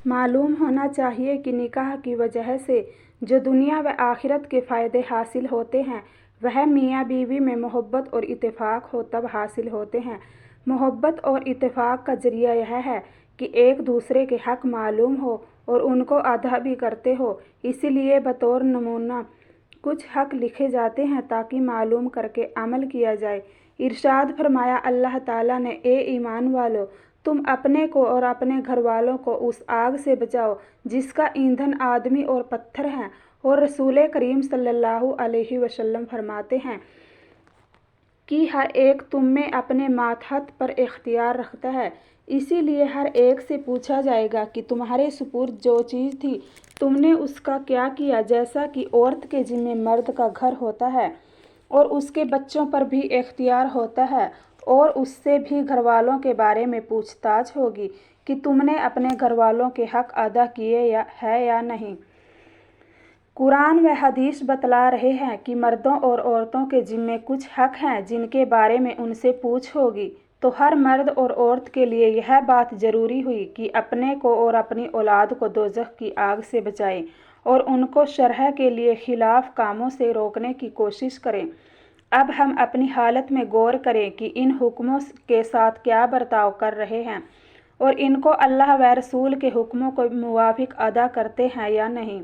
मालूम होना चाहिए कि निकाह की वजह से जो दुनिया व आखिरत के फ़ायदे हासिल होते हैं वह मियाँ बीवी में मोहब्बत और इत्तेफाक हो तब हासिल होते हैं। मोहब्बत और इत्तेफाक का ज़रिया यह है कि एक दूसरे के हक़ मालूम हो और उनको अदा भी करते हो। इसीलिए बतौर नमूना कुछ हक़ लिखे जाते हैं ताकि मालूम करके अमल किया जाए। इरशाद फरमाया अल्लाह ताला ने, ए ईमान वालों, तुम अपने को और अपने घर वालों को उस आग से बचाओ जिसका ईंधन आदमी और पत्थर हैं। और रसूल करीम सल्लल्लाहु अलैहि वसल्लम फरमाते हैं कि हर एक तुम में अपने मातहत पर इख्तियार रखता है। इसीलिए हर एक से पूछा जाएगा कि तुम्हारे सुपुर्द जो चीज़ थी तुमने उसका क्या किया। जैसा कि औरत के जिम्मे मर्द का घर होता है और उसके बच्चों पर भी इख्तियार होता है और उससे भी घरवालों के बारे में पूछताछ होगी कि तुमने अपने घरवालों के हक़ अदा किए या नहीं। कुरान व हदीस बतला रहे हैं कि मर्दों और औरतों के जिम्मे कुछ हक़ हैं जिनके बारे में उनसे पूछ होगी। तो हर मर्द और औरत के लिए यह बात ज़रूरी हुई कि अपने को और अपनी औलाद को दोज़ख की आग से बचाएं और उनको शरह के लिए खिलाफ कामों से रोकने की कोशिश करें। अब हम अपनी हालत में गौर करें कि इन हुक्मों के साथ क्या बर्ताव कर रहे हैं और इनको अल्लाह व रसूल के हुक्मों के मुवाफिक अदा करते हैं या नहीं।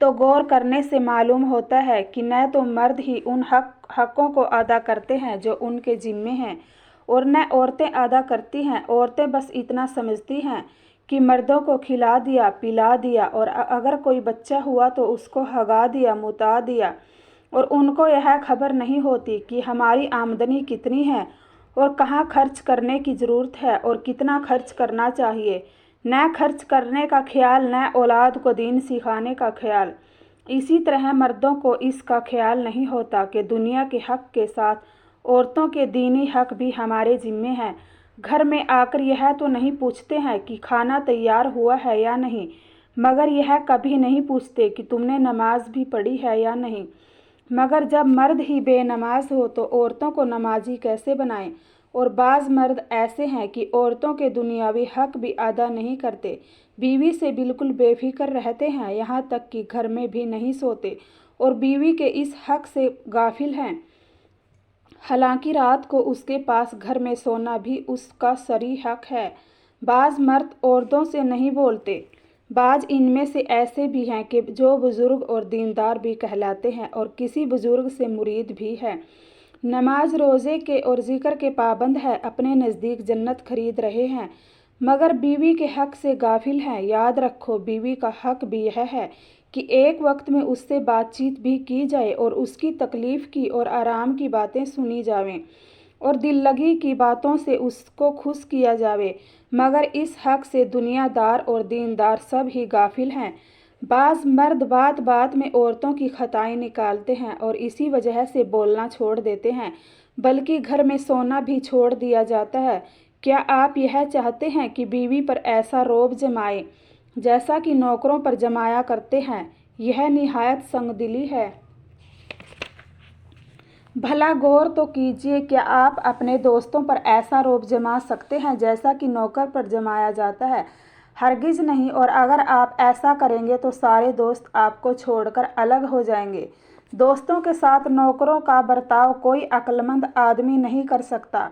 तो गौर करने से मालूम होता है कि न तो मर्द ही उन हक़ों को अदा करते हैं जो उनके ज़िम्मे हैं और न औरतें अदा करती हैं। औरतें बस इतना समझती हैं कि मर्दों को खिला दिया, पिला दिया और अगर कोई बच्चा हुआ तो उसको हगा दिया, मुता दिया। और उनको यह खबर नहीं होती कि हमारी आमदनी कितनी है और कहाँ खर्च करने की ज़रूरत है और कितना खर्च करना चाहिए। न खर्च करने का ख्याल, न औलाद को दीन सिखाने का ख्याल। इसी तरह मर्दों को इसका ख्याल नहीं होता कि दुनिया के हक़ के साथ औरतों के दीनी हक़ भी हमारे ज़िम्मे हैं। घर में आकर यह तो नहीं पूछते हैं कि खाना तैयार हुआ है या नहीं, मगर यह कभी नहीं पूछते कि तुमने नमाज भी पढ़ी है या नहीं। मगर जब मर्द ही बेनमाज हो तो औरतों को नमाजी कैसे बनाएं। और बाज़ मर्द ऐसे हैं कि औरतों के दुनियावी हक़ भी अदा नहीं करते, बीवी से बिल्कुल बेफिक्र रहते हैं, यहाँ तक कि घर में भी नहीं सोते और बीवी के इस हक़ से गाफिल हैं। हालांकि रात को उसके पास घर में सोना भी उसका शरई हक़ है। बाज़ मर्द औरतों से नहीं बोलते। बाज़ इनमें से ऐसे भी हैं कि जो बुज़ुर्ग और दीनदार भी कहलाते हैं और किसी बुज़ुर्ग से मुरीद भी है, नमाज रोज़े के और ज़िक्र के पाबंद है, अपने नज़दीक जन्नत खरीद रहे हैं, मगर बीवी के हक़ से गाफिल हैं। याद रखो, बीवी का हक़ भी यह है कि एक वक्त में उससे बातचीत भी की जाए और उसकी तकलीफ़ की और आराम की बातें सुनी जावें और दिल लगी की बातों से उसको खुश किया जावे। मगर इस हक़ से दुनियादार और दीनदार सब ही गाफिल हैं। बाज़ मर्द बात बात में औरतों की खताएं निकालते हैं और इसी वजह से बोलना छोड़ देते हैं, बल्कि घर में सोना भी छोड़ दिया जाता है। क्या आप यह चाहते हैं कि बीवी पर ऐसा रौब जमाए जैसा कि नौकरों पर जमाया करते हैं? यह निहायत संगदिली है। भला गौर तो कीजिए, क्या आप अपने दोस्तों पर ऐसा रौब जमा सकते हैं जैसा कि नौकर पर जमाया जाता है? हरगिज़ नहीं। और अगर आप ऐसा करेंगे तो सारे दोस्त आपको छोड़कर अलग हो जाएंगे। दोस्तों के साथ नौकरों का बर्ताव कोई अक्लमंद आदमी नहीं कर सकता।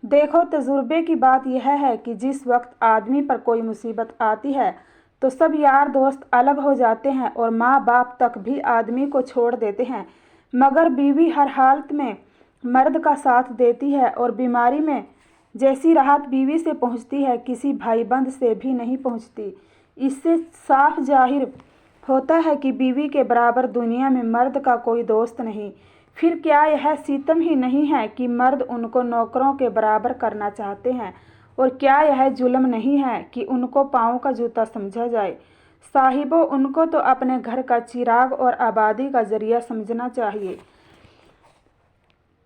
देखो, तजुर्बे की बात यह है कि जिस वक्त आदमी पर कोई मुसीबत आती है तो सब यार दोस्त अलग हो जाते हैं और माँ बाप तक भी आदमी को छोड़ देते हैं, मगर बीवी हर हालत में मर्द का साथ देती है और बीमारी में जैसी राहत बीवी से पहुंचती है किसी भाईबंद से भी नहीं पहुंचती। इससे साफ जाहिर होता है कि बीवी के बराबर दुनिया में मर्द का कोई दोस्त नहीं। फिर क्या यह सितम ही नहीं है कि मर्द उनको नौकरों के बराबर करना चाहते हैं? और क्या यह जुल्म नहीं है कि उनको पाँव का जूता समझा जाए? साहिबो, उनको तो अपने घर का चिराग और आबादी का जरिया समझना चाहिए।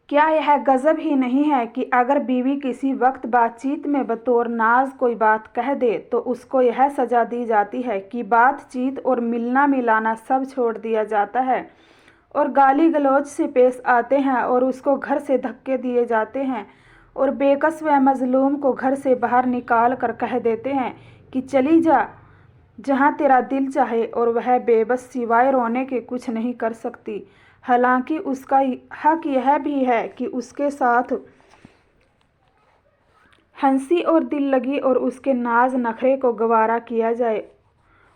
क्या यह गज़ब ही नहीं है कि अगर बीवी किसी वक्त बातचीत में बतौर नाज कोई बात कह दे तो उसको यह सज़ा दी जाती है कि बातचीत और मिलना मिलाना सब छोड़ दिया जाता है और गाली गलौज से पेश आते हैं और उसको घर से धक्के दिए जाते हैं और बेकस व मज़लूम को घर से बाहर निकाल कर कह देते हैं कि चली जा जहाँ तेरा दिल चाहे, और वह बेबस सिवाय रोने के कुछ नहीं कर सकती। हालांकि उसका हक यह भी है कि उसके साथ हंसी और दिल लगी और उसके नाज नखरे को गवारा किया जाए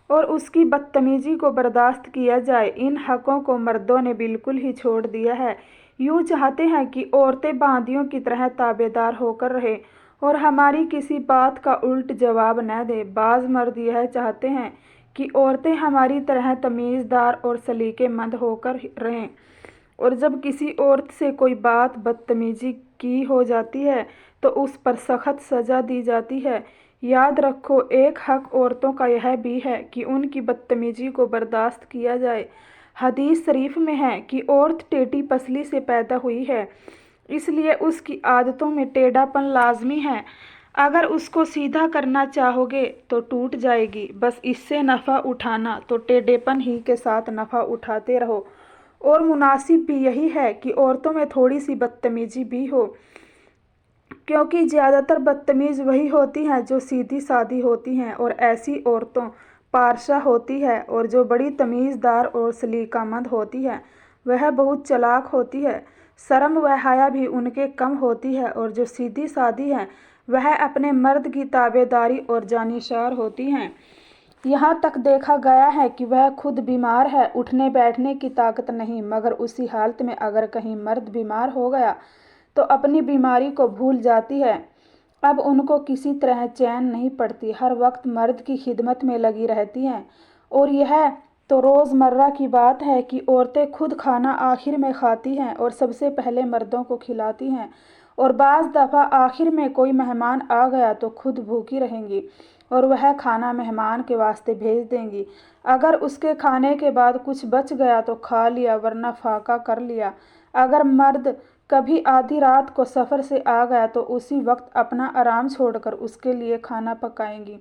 और उसकी बदतमीजी को बर्दाश्त किया जाए। इन हकों को मर्दों ने बिल्कुल ही छोड़ दिया है। यूँ चाहते हैं कि औरतें बांदियों की तरह ताबेदार होकर रहें और हमारी किसी बात का उल्ट जवाब न दें। बाज़ मर्द यह चाहते हैं कि औरतें हमारी तरह तमीज़दार और सलीकेमंद होकर रहें, और जब किसी औरत से कोई बात बदतमीजी की हो जाती है तो उस पर सख्त सज़ा दी जाती है। याद रखो, एक हक औरतों का यह भी है कि उनकी बदतमीजी को बर्दाश्त किया जाए। हदीस शरीफ में है कि औरत टेढ़ी पसली से पैदा हुई है, इसलिए उसकी आदतों में टेढ़ापन लाजमी है। अगर उसको सीधा करना चाहोगे तो टूट जाएगी। बस इससे नफ़ा उठाना तो टेढ़ेपन ही के साथ नफ़ा उठाते रहो। और मुनासिब भी यही है कि औरतों में थोड़ी सी बदतमीजी भी हो, क्योंकि ज़्यादातर बदतमीज़ वही होती हैं जो सीधी सादी होती हैं, और ऐसी औरतों पारसा होती है। और जो बड़ी तमीज़दार और सलीकामंद होती है वह बहुत चालाक होती है। शर्म व हया भी उनके कम होती है, और जो सीधी सादी हैं वह अपने मर्द की ताबेदारी और जानिसार होती हैं। यहाँ तक देखा गया है कि वह खुद बीमार है, उठने बैठने की ताकत नहीं, मगर उसी हालत में अगर कहीं मर्द बीमार हो गया तो अपनी बीमारी को भूल जाती है। अब उनको किसी तरह चैन नहीं पड़ती, हर वक्त मर्द की खिदमत में लगी रहती हैं। और यह तो रोज़मर्रा की बात है कि औरतें खुद खाना आखिर में खाती हैं और सबसे पहले मर्दों को खिलाती हैं, और बाज़ दफ़ा आखिर में कोई मेहमान आ गया तो खुद भूखी रहेंगी और वह खाना मेहमान के वास्ते भेज देंगी। अगर उसके खाने के बाद कुछ बच गया तो खा लिया, वरना फाका कर लिया। अगर मर्द कभी आधी रात को सफ़र से आ गया तो उसी वक्त अपना आराम छोड़कर उसके लिए खाना पकाएंगी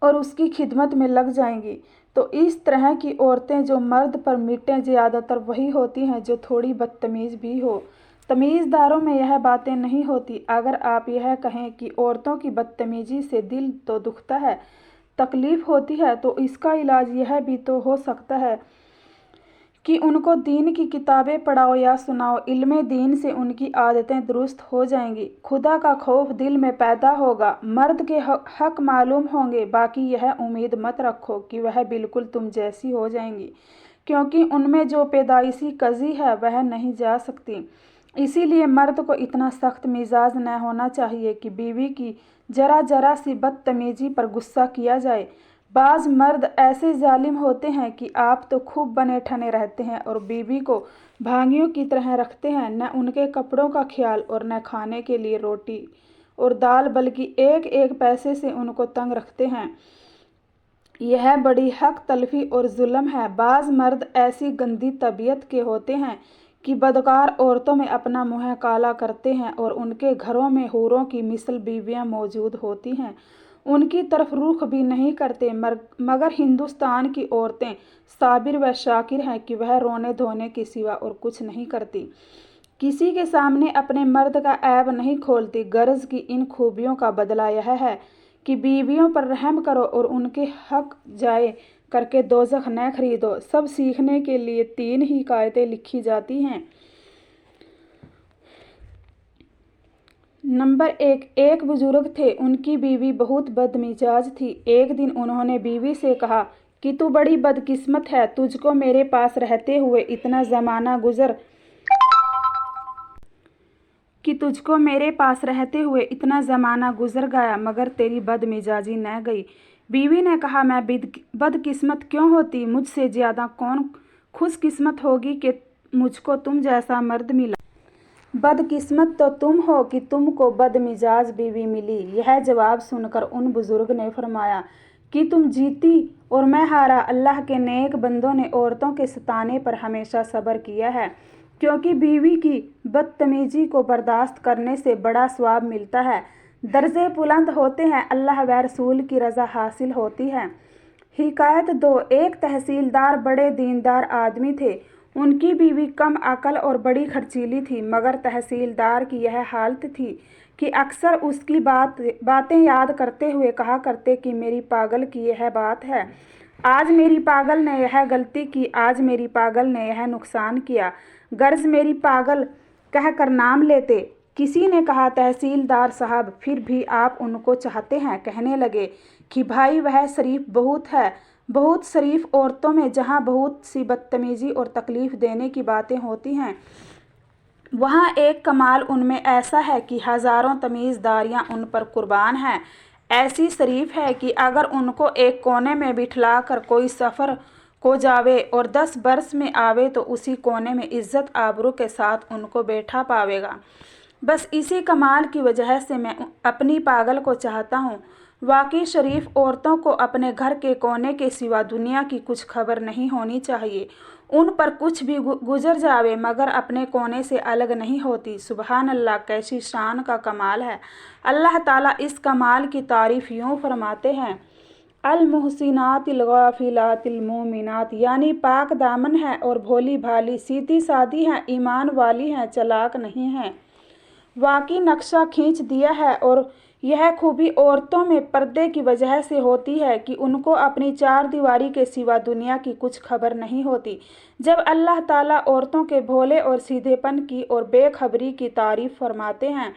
और उसकी खिदमत में लग जाएंगी। तो इस तरह की औरतें जो मर्द पर मिटें ज़्यादातर वही होती हैं जो थोड़ी बदतमीज़ भी हो। तमीज़दारों में यह बातें नहीं होती। अगर आप यह कहें कि औरतों की बदतमीजी से दिल तो दुखता है, तकलीफ़ होती है, तो इसका इलाज यह भी तो हो सकता है कि उनको दीन की किताबें पढ़ाओ या सुनाओ। इल्मे दीन से उनकी आदतें दुरुस्त हो जाएंगी, खुदा का खौफ दिल में पैदा होगा, मर्द के हक मालूम होंगे। बाकी यह उम्मीद मत रखो कि वह बिल्कुल तुम जैसी हो जाएंगी, क्योंकि उनमें जो पैदाइशी कज़ी है वह नहीं जा सकती। इसीलिए मर्द को इतना सख्त मिजाज न होना चाहिए कि बीवी की जरा जरा सी बदतमीजी पर गुस्सा किया जाए। बाज़ मर्द ऐसे जालिम होते हैं कि आप तो खूब बने ठने रहते हैं और बीवी को भांगियों की तरह रखते हैं, न उनके कपड़ों का ख्याल और न खाने के लिए रोटी और दाल, बल्कि एक एक पैसे से उनको तंग रखते हैं। यह बड़ी हक तलफी और जुल्म है। बाज़ मर्द ऐसी गंदी तबीयत के होते हैं कि बदकार औरतों में अपना मुँह काला करते हैं, और उनके घरों में हूरों की मिसल बीवियाँ मौजूद होती हैं, उनकी तरफ रुख भी नहीं करते। मगर हिंदुस्तान की औरतें साबिर व शाकिर हैं कि वह रोने धोने के सिवा और कुछ नहीं करती, किसी के सामने अपने मर्द का ऐब नहीं खोलती। गर्ज की इन खूबियों का बदला यह है कि बीवियों पर रहम करो और उनके हक जाए करके दोज़ख न खरीदो। सब सीखने के लिए 3 ही कायदें लिखी जाती हैं। नंबर 1, एक बुजुर्ग थे, उनकी बीवी बहुत बदमिजाज थी। एक दिन उन्होंने बीवी से कहा कि तू बड़ी बदकिस्मत है, तुझको मेरे पास रहते हुए इतना ज़माना गुजर गया, मगर तेरी बदमिजाजी न गई। बीवी ने कहा, मैं बदकिस्मत क्यों होती, मुझसे ज़्यादा कौन खुशकिस्मत होगी कि मुझको तुम जैसा मर्द मिला। बदकिस्मत तो तुम हो कि तुमको बदमिजाज बीवी मिली। यह जवाब सुनकर उन बुजुर्ग ने फरमाया कि तुम जीती और मैं हारा। अल्लाह के नेक बंदों ने औरतों के सताने पर हमेशा सब्र किया है, क्योंकि बीवी की बदतमीजी को बर्दाश्त करने से बड़ा सवाब मिलता है, दर्जे बुलंद होते हैं, अल्लाह व रसूल की रज़ा हासिल होती है। हिकायत 2, एक तहसीलदार बड़े दीनदार आदमी थे। उनकी बीवी कम अकल और बड़ी खर्चीली थी, मगर तहसीलदार की यह हालत थी कि अक्सर उसकी बातें याद करते हुए कहा करते कि मेरी पागल की यह बात है, आज मेरी पागल ने यह गलती की, आज मेरी पागल ने यह नुकसान किया, गर्ज मेरी पागल कह कर नाम लेते। किसी ने कहा, तहसीलदार साहब फिर भी आप उनको चाहते हैं? कहने लगे कि भाई वह शरीफ बहुत है। बहुत शरीफ औरतों में जहाँ बहुत सी बदतमीजी और तकलीफ़ देने की बातें होती हैं, वहाँ एक कमाल उनमें ऐसा है कि हज़ारों तमीज़दारियाँ उन पर कुर्बान हैं। ऐसी शरीफ है कि अगर उनको एक कोने में बिठला कर कोई सफ़र को जावे और 10 बरस में आवे तो उसी कोने में इज़्ज़त आबरू के साथ उनको बैठा पावेगा। बस इसी कमाल की वजह से मैं अपनी पागल को चाहता हूँ। वाकई शरीफ औरतों को अपने घर के कोने के सिवा दुनिया की कुछ खबर नहीं होनी चाहिए। उन पर कुछ भी गुजर जावे मगर अपने कोने से अलग नहीं होती। सुबहान अल्लाह, कैसी शान का कमाल है। अल्लाह ताला इस कमाल की तारीफ़ यूँ फरमाते हैं, अल मुहसिनातिल गाफिलातिल मोमिनात, यानी पाक दामन है और भोली भाली, सीधी सादी हैं, ईमान वाली हैं, चालाक नहीं हैं। वाकई नक्शा खींच दिया है। और यह खूबी औरतों में पर्दे की वजह से होती है कि उनको अपनी चार दीवारी के सिवा दुनिया की कुछ खबर नहीं होती। जब अल्लाह ताला औरतों के भोले और सीधेपन की और बेखबरी की तारीफ़ फरमाते हैं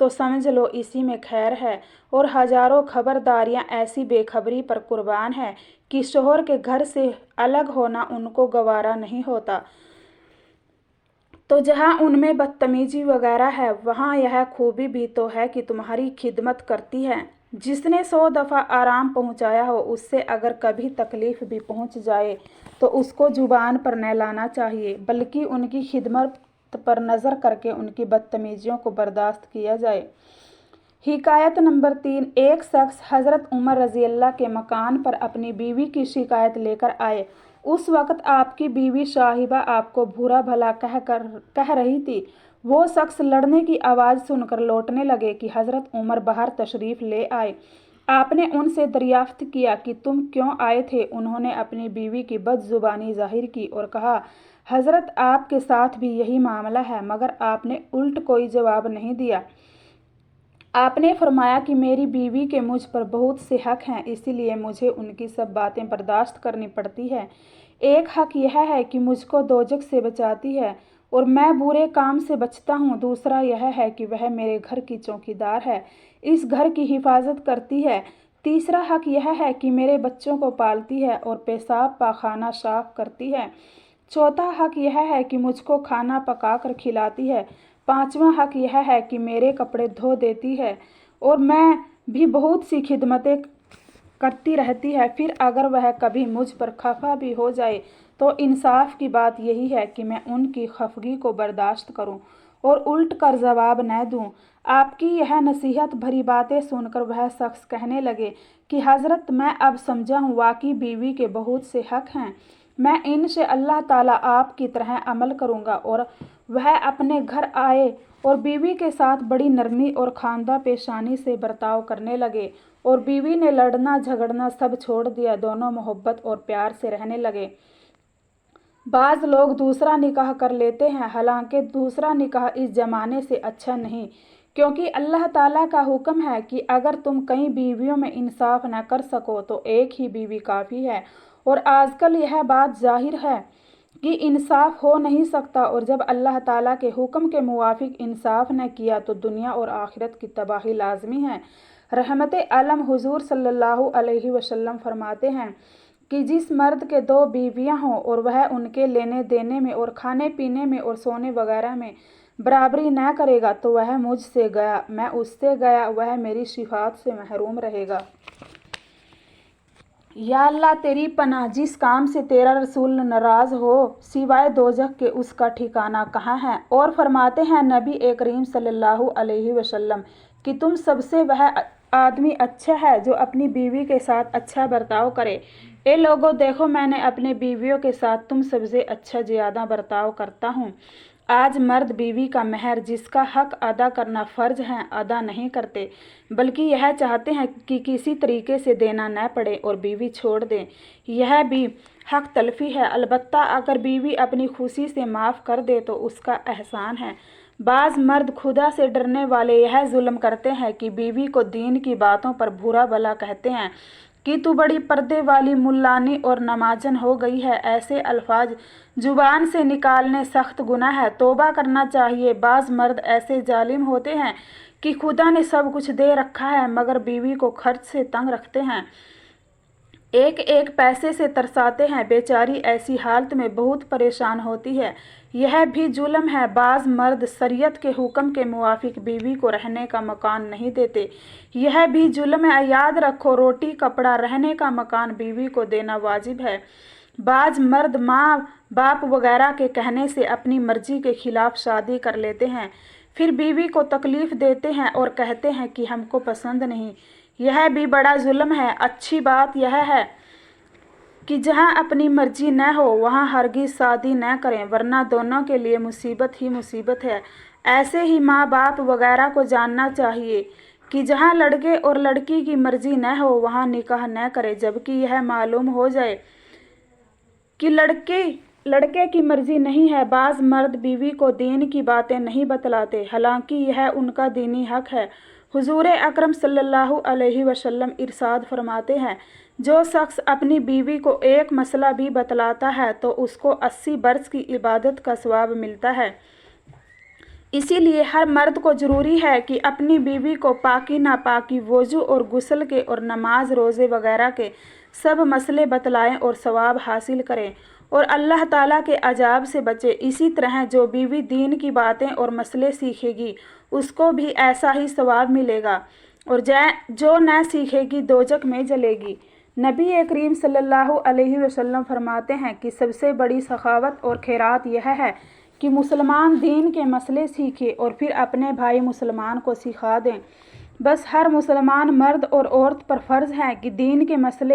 तो समझ लो इसी में खैर है। और हज़ारों खबरदारियाँ ऐसी बेखबरी पर कुर्बान है कि शोहर के घर से अलग होना उनको गवारा नहीं होता। तो जहाँ उनमें बदतमीजी वगैरह है वहाँ यह खूबी भी तो है कि तुम्हारी खिदमत करती है। जिसने 100 दफ़ा आराम पहुँचाया हो उससे अगर कभी तकलीफ़ भी पहुँच जाए तो उसको ज़ुबान पर न लाना चाहिए, बल्कि उनकी खिदमत पर नज़र करके उनकी बदतमीजियों को बर्दाश्त किया जाए। हिकायत नंबर 3। एक शख्स हज़रत उमर रज़ी अल्लाह के मकान पर अपनी बीवी की शिकायत लेकर आए। उस वक़्त आपकी बीवी साहिबा आपको बुरा भला कह रही थी। वो शख्स लड़ने की आवाज़ सुनकर लौटने लगे कि हज़रत उमर बाहर तशरीफ़ ले आए। आपने उनसे दरियाफ्त किया कि तुम क्यों आए थे। उन्होंने अपनी बीवी की बदज़ुबानी ज़ाहिर की और कहा, हज़रत आपके साथ भी यही मामला है, मगर आपने उल्ट कोई जवाब नहीं दिया। आपने फरमाया कि मेरी बीवी के मुझ पर बहुत से हक़ हैं, इसीलिए मुझे उनकी सब बातें बर्दाश्त करनी पड़ती है। एक हक़ यह है कि मुझको दोज़ख से बचाती है और मैं बुरे काम से बचता हूँ। दूसरा यह है कि वह मेरे घर की चौकीदार है, इस घर की हिफाजत करती है। तीसरा हक़ यह है कि मेरे बच्चों को पालती है और पेशाब पाखाना साफ़ करती है। चौथा हक़ यह है कि मुझको खाना पका कर खिलाती है। पाँचवां हक़ यह है कि मेरे कपड़े धो देती है और मैं भी बहुत सी खिदमतें करती रहती है। फिर अगर वह कभी मुझ पर खफा भी हो जाए तो इंसाफ की बात यही है कि मैं उनकी खफगी को बर्दाश्त करूं और उल्ट कर जवाब न दूं। आपकी यह नसीहत भरी बातें सुनकर वह शख्स कहने लगे कि हज़रत, मैं अब समझा हूँ, वाकई बीवी के बहुत से हक़ हैं। मैं इनसे अल्लाह ताला आपकी तरह अमल करूँगा। और वह अपने घर आए और बीवी के साथ बड़ी नरमी और खानदा पेशानी से बर्ताव करने लगे और बीवी ने लड़ना झगड़ना सब छोड़ दिया। दोनों मोहब्बत और प्यार से रहने लगे। बाज़ लोग दूसरा निकाह कर लेते हैं, हालांकि दूसरा निकाह इस ज़माने से अच्छा नहीं, क्योंकि अल्लाह ताला का हुक्म है कि अगर तुम कई बीवियों में इंसाफ न कर सको तो एक ही बीवी काफ़ी है। और आजकल यह बात जाहिर है कि इंसाफ हो नहीं सकता, और जब अल्लाह ताला के हुक्म के मुवाफिक इंसाफ न किया तो दुनिया और आखिरत की तबाही लाजमी है। रहमत आलम हुजूर सल्लल्लाहु अलैहि वसल्लम फरमाते हैं कि जिस मर्द के 2 बीवियां हों और वह उनके लेने देने में और खाने पीने में और सोने वगैरह में बराबरी न करेगा तो वह मुझसे गया, मैं उससे गया, वह मेरी शिफात से महरूम रहेगा। या अल्लाह तेरी पनाह, जिस काम से तेरा रसूल नाराज़ हो सिवाय दोज़ख के उसका ठिकाना कहाँ है। और फरमाते हैं नबी करीम सल्लल्लाहु अलैहि वसल्लम कि तुम सबसे वह आदमी अच्छा है जो अपनी बीवी के साथ अच्छा बर्ताव करे। ए लोगों, देखो मैंने अपने बीवियों के साथ तुम सबसे अच्छा ज़्यादा बर्ताव करता हूँ। आज मर्द बीवी का महर, जिसका हक़ अदा करना फ़र्ज है, अदा नहीं करते, बल्कि यह चाहते हैं कि किसी तरीके से देना न पड़े और बीवी छोड़ दें। यह भी हक़ तलफ़ी है। अलबत्ता अगर बीवी अपनी खुशी से माफ़ कर दे तो उसका एहसान है, बाज़ मर्द खुदा से डरने वाले यह जुल्म करते हैं कि बीवी को दीन की बातों पर बुरा भला कहते हैं कि तू बड़ी पर्दे वाली मुल्लानी और नमाजन हो गई है। ऐसे अल्फाज जुबान से निकालने सख्त गुनाह है, तौबा करना चाहिए। बाज़ मर्द ऐसे जालिम होते हैं कि खुदा ने सब कुछ दे रखा है मगर बीवी को खर्च से तंग रखते हैं, एक एक पैसे से तरसाते हैं। बेचारी ऐसी हालत में बहुत परेशान होती है। यह भी जुल्म है। बाज़ मर्द शरीयत के हुक्म के मुवाफिक बीवी को रहने का मकान नहीं देते, यह भी जुल्म है। याद रखो, रोटी कपड़ा रहने का मकान बीवी को देना वाजिब है। बाज़ मर्द माँ बाप वगैरह के कहने से अपनी मर्जी के खिलाफ शादी कर लेते हैं, फिर बीवी को तकलीफ़ देते हैं और कहते हैं कि हमको पसंद नहीं, यह भी बड़ा जुल्म है। अच्छी बात यह है कि जहाँ अपनी मर्जी न हो वहाँ हरगिज़ शादी न करें, वरना दोनों के लिए मुसीबत ही मुसीबत है। ऐसे ही माँ बाप वगैरह को जानना चाहिए कि जहाँ लड़के और लड़की की मर्जी न हो वहाँ निकाह न करें, जबकि यह मालूम हो जाए कि लड़के की मर्जी नहीं है। बाज़ मर्द बीवी को दीन की बातें नहीं बतलाते, हालांकि यह उनका दीनी हक है। हुजूर अकरम सल्लल्लाहु अलैहि वसल्लम इरशाद फरमाते हैं, जो शख्स अपनी बीवी को एक मसला भी बतलाता है तो उसको 80 बरस की इबादत का सवाब मिलता है। इसीलिए हर मर्द को ज़रूरी है कि अपनी बीवी को पाकी नापाकी, वज़ू और गुस्ल के और नमाज रोज़े वगैरह के सब मसले बतलाएं और सवाब हासिल करें और अल्लाह ताला के अजाब से बचे। इसी तरह जो बीवी दीन की बातें और मसले सीखेगी उसको भी ऐसा ही सवाब मिलेगा और जो न सीखेगी दोजक में जलेगी। नबी करीम सल्लल्लाहु अलैहि वसल्लम फरमाते हैं कि सबसे बड़ी सखावत और खैरात यह है कि मुसलमान दीन के मसले सीखे और फिर अपने भाई मुसलमान को सिखा दें। बस हर मुसलमान मर्द और औरत पर फ़र्ज़ है कि दीन के मसले